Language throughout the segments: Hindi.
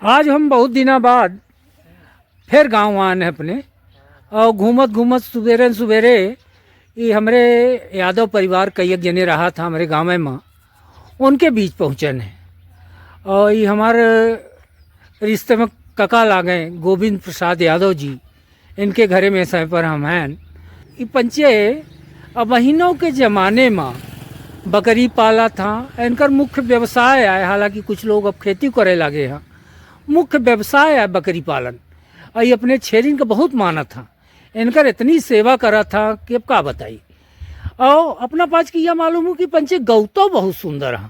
आज हम बहुत दिनों बाद फिर गांव आए हैं अपने, और घूमत घूमत सवेरे सवेरे ये हमारे यादव परिवार कई एक जने रहा था हमारे गाँव में, उनके बीच पहुँचन है। और ये हमारे रिश्ते में कका लागे गोविंद प्रसाद यादव जी, इनके घरे में समय पर हम हैं। ये पंचे अब महीनों के ज़माने में बकरी पाला था, इनकर मुख्य व्यवसाय है। हालांकि कुछ लोग अब खेती करे लगे हैं, मुख्य व्यवसाय है बकरी पालन। और ये अपने छेरिन का बहुत माना था, इनकर इतनी सेवा करा था कि अब का बताई। और अपना पास की यह मालूम हो कि पंचे गौतो बहुत सुंदर है।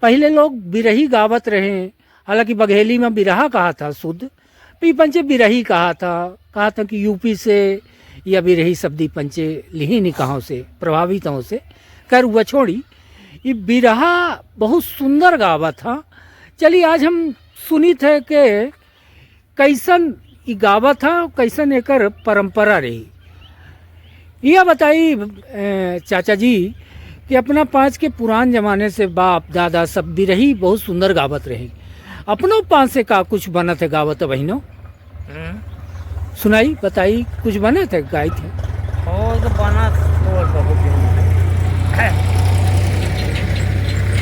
पहले लोग बिरही गावत रहे, हालांकि बघेली में बिरहा कहा था शुद्ध, पी पंचे बिरही कहा था कि यूपी से या बिरही शब्दी पंचे लिही निकाहों से प्रभावितों से कर हुआ छोड़ी। ये बिरहा बहुत सुंदर गावा था। चलिए आज हम सुनी थे कि कैसन ये गावा था, कैसन एकर परंपरा रही। यह बताई चाचा जी कि अपना पाँच के पुरान जमाने से बाप दादा सब बिरही बहुत सुंदर गावत रही। अपनों पाँच से का कुछ बनत है गावत बहनों? सुनाई बताई, कुछ बने थे गाय थे? तो बना बहुत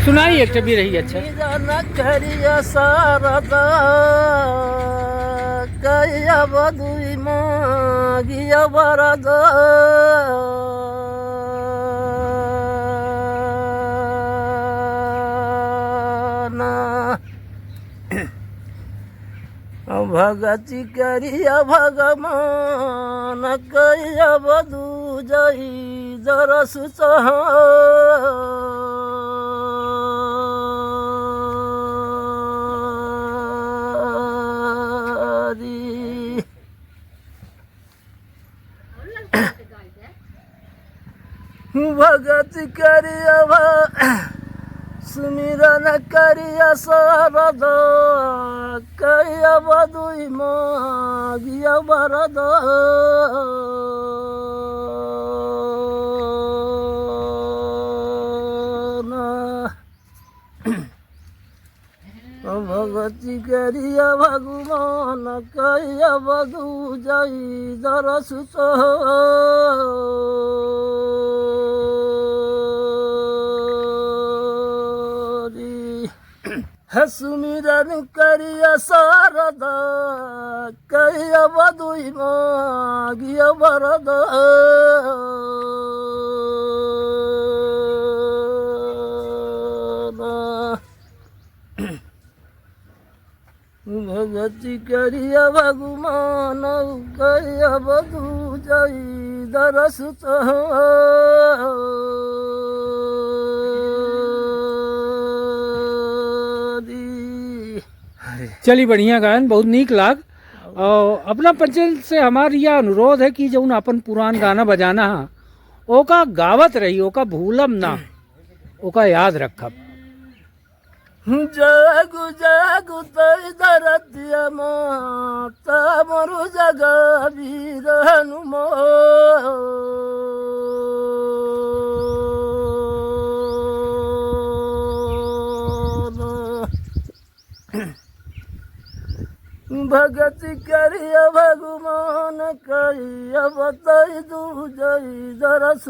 सुनाई एक भी रही। अच्छा करिया सारदा कया बदुई मागिया बरदा भगति करिया भगवान कया बधु जई दरस चाह भगत करिया सुमिरन करिया शारदा कया बधुई मागिया बरदा भगति करिया भगवान कया बधु जई दरस सुमिरन करिया शारदा कया बधुई मागिया बरदा भगति करिया भगवान कया बधु जई दरस चली बढ़िया गायन बहुत नीक लाग। और अपना पंचल से हमारी यह अनुरोध है कि जौन अपन पुरान गाना बजाना है ओका गावत रही, ओका भूलम ना, ओका याद रखब। जागु जागु तई धरतिया माता मरु जगा वीरनु भगति करिया भगवान करिया बताई दू जई दरस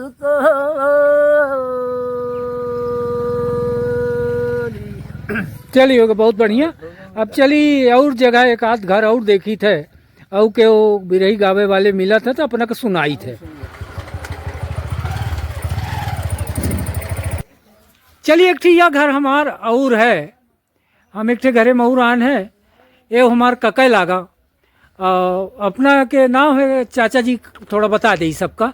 चलिए होगा बहुत बढ़िया। अब चली और जगह एक आध घर और देखी थे, और के वो बिरही गावे वाले मिला था तो अपना को सुनाई थे। चलिए एक यह घर हमार और है, हम एक घरे में और आन है, ये हमार कके लागा। अपना के नाम है चाचा जी, थोड़ा बता दे सबका।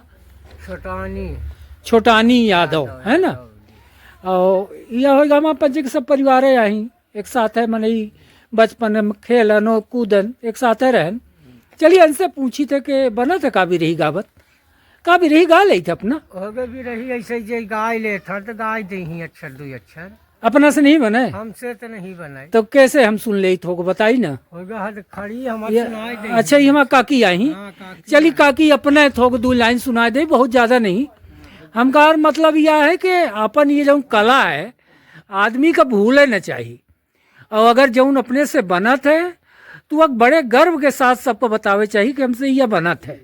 छोटानी यादव है ना। और यह होगा हमारे पंचे के सब परिवार है यहीं एक साथ है, मन बचपन में खेलन और कूदन एक साथ है रहन। चलिए इनसे पूछी थे कि बना था का भी रही गावत, का भी रही गा ली थे अपना? होगे भी रही ऐसे जे गाय ले था तो गाय दे ही अक्षर दो अक्षर अपना से नहीं बने, हमसे तो नहीं बनाए। तो कैसे हम सुन ले थोक बताई ना। होगा खड़ी हमारे सुनाई दे। अच्छा ये हमारा काकी आई। चलिए काकी अपने थोक दो लाइन सुनाई दे, बहुत ज्यादा नहीं। हमका मतलब यह है कि अपन ये जो कला है आदमी का भूले न चाहिए। और अगर जौन अपने से बनत है तो वह बड़े गर्व के साथ सबको बतावे चाहिए कि हमसे यह बनत है।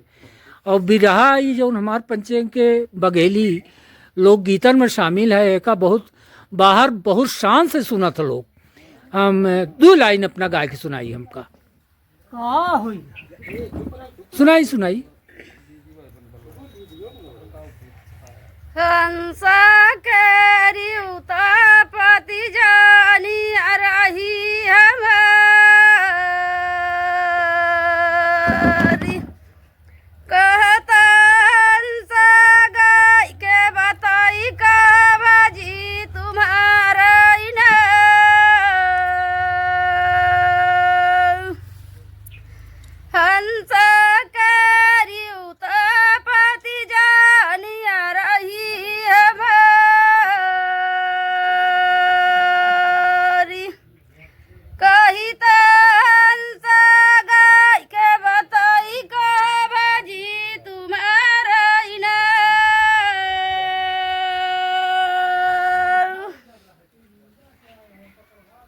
और बिरहा ये जौन हमार पंचे के बघेली लोकगीतन में शामिल है, एका बहुत बाहर बहुत शान से सुनत लोग। हम 2 लाइन अपना गाय के सुनाई हमका। का हुई सुनाई सुनाई। हंस केरी उतापति जानी रही हमारी, कहता हंस गाय के बताई का बाजी तुम्हारा इना, हंस केरी उतापति जानी रही हमारी, कही तो हंस गाय के बताई का बाजी तुम्हारा इना,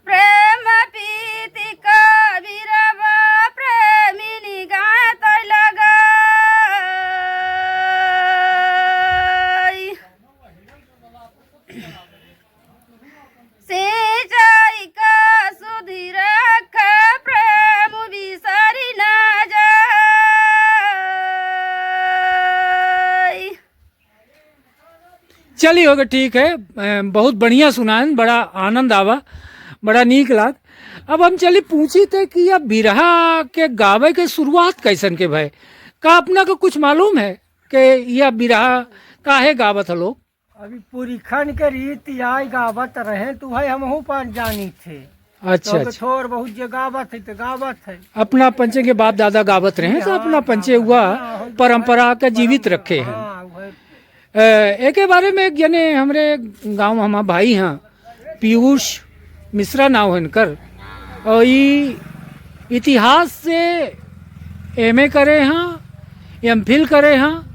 प्रेम पीति कबीरवा प्रेमिनी गात लगाई, सिंचाई का सुधि रख प्रेम बिसरी न जाई। चलिए होगा, ठीक है। बहुत बढ़िया सुनान, बड़ा आनंद आवा, बड़ा नीक लाग। अब हम चली पूछी थे कि यह बिरहा के गावे के शुरुआत कैसन के भय, का अपना को कुछ मालूम है कि यह बिरहा काहे गावत है लोग? अभी पूरी खन के रीति आई गावत रहे तो भाई हमहू पर जानी थे। अच्छा तो अच्छा, थोड़ बहुत जो गावत है तो गावत है। अपना पंचे के बाप दादा गावत रहे हैं तो अपना पंचे हुआ परंपरा का जीवित रखे हैं। हाँ वही। एक के बारे में एक जने हमरे गांव हमारे भाई हैं, पीयूष मिश्रा नाव है इनकर, और ये इतिहास से एमए करे हैं, एमफिल करे हैं।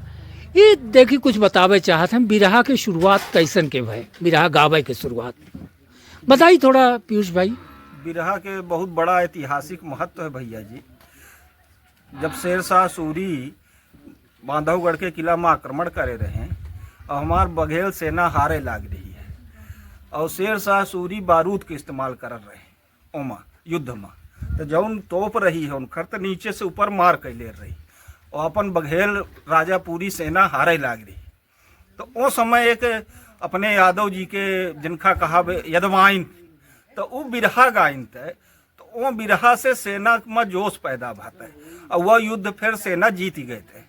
ये देखी कुछ बतावे चाहते हैं बिरहा के शुरुआत कैसन के भय, बिरहा गावे के शुरुआत बताई थोड़ा पीयूष भाई। बिरहा के बहुत बड़ा ऐतिहासिक महत्व है भैया जी। जब शेरशाह सूरी बांधवगढ़ के किला में आक्रमण करे रहे और हमार बघेल सेना हारे लाग रही है और शेरशाह सूरी बारूद के इस्तेमाल कर रहे ओमा युद्ध में, तो जौन तोप रही है उनकर तो नीचे से ऊपर मार कैले रही और अपन बघेल राजा पूरी सेना हारे लाग रही। तो वो समय एक अपने यादव जी के जिनका कहा यदवाइन, तो वो बिरहा गाइन थे, तो वो बिरहा से सेना में जोश पैदा भाता है और वह युद्ध फिर सेना जीत गए थे।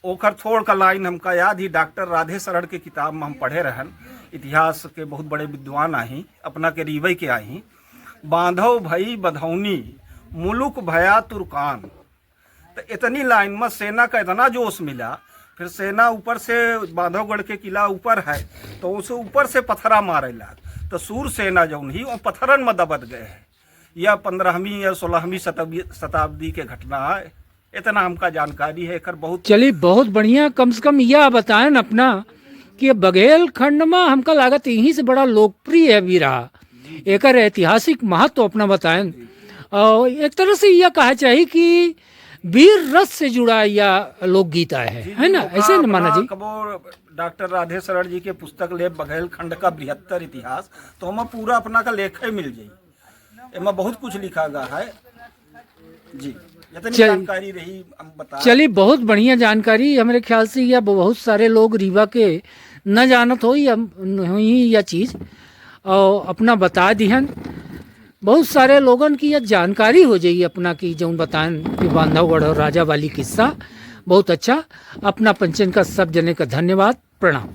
ओकर थोड़ का लाइन हमका याद ही डॉक्टर राधे शरण के किताब में हम पढ़े रहन, इतिहास के बहुत बड़े विद्वान आई अपना के रीवई के आई, बांधव भई बधौनी मुलुक भया तुर्कान। तो इतनी लाइन में सेना का इतना जोश मिला, फिर सेना ऊपर से बांधवगढ़ के किला ऊपर है तो उसे ऊपर से पत्थरा मारे लाग, तो सूर सेना जौन ही वो पत्थरन में दबत गए है। यह 15वीं या 16वीं शताब्दी के घटना है। इतना हमका जानकारी है कर बहुत। चलिए बहुत बढ़िया, कम से कम यह बताएं न अपना कि बघेल खंड में हमका लागत यहीं से बड़ा लोकप्रिय है बिरहा, एक ऐतिहासिक महत्व अपना बताएं। और एक तरह से यह कहा चाहिए कि वीर रस से जुड़ा यह लोकगीत है ना, ऐसे न माना जी। कबो डॉक्टर राधे शरण जी के पुस्तक ले बघेल खंड का बृहत्तर इतिहास, तो हमें पूरा अपना का लेख ही मिल जाये, इसमें बहुत कुछ लिखा गया है जी। इतनी जानकारी रही हम बता। चलिए बहुत बढ़िया जानकारी, हमारे ख्याल से यह बहुत सारे लोग रीवा के न जानत हो यह चीज़ और अपना बता दिहन, बहुत सारे लोगन की यह जानकारी हो जाइए अपना की जो बताएं कि बांधवगढ़ और राजा वाली किस्सा बहुत अच्छा। अपना पंचन का सब जने का धन्यवाद, प्रणाम।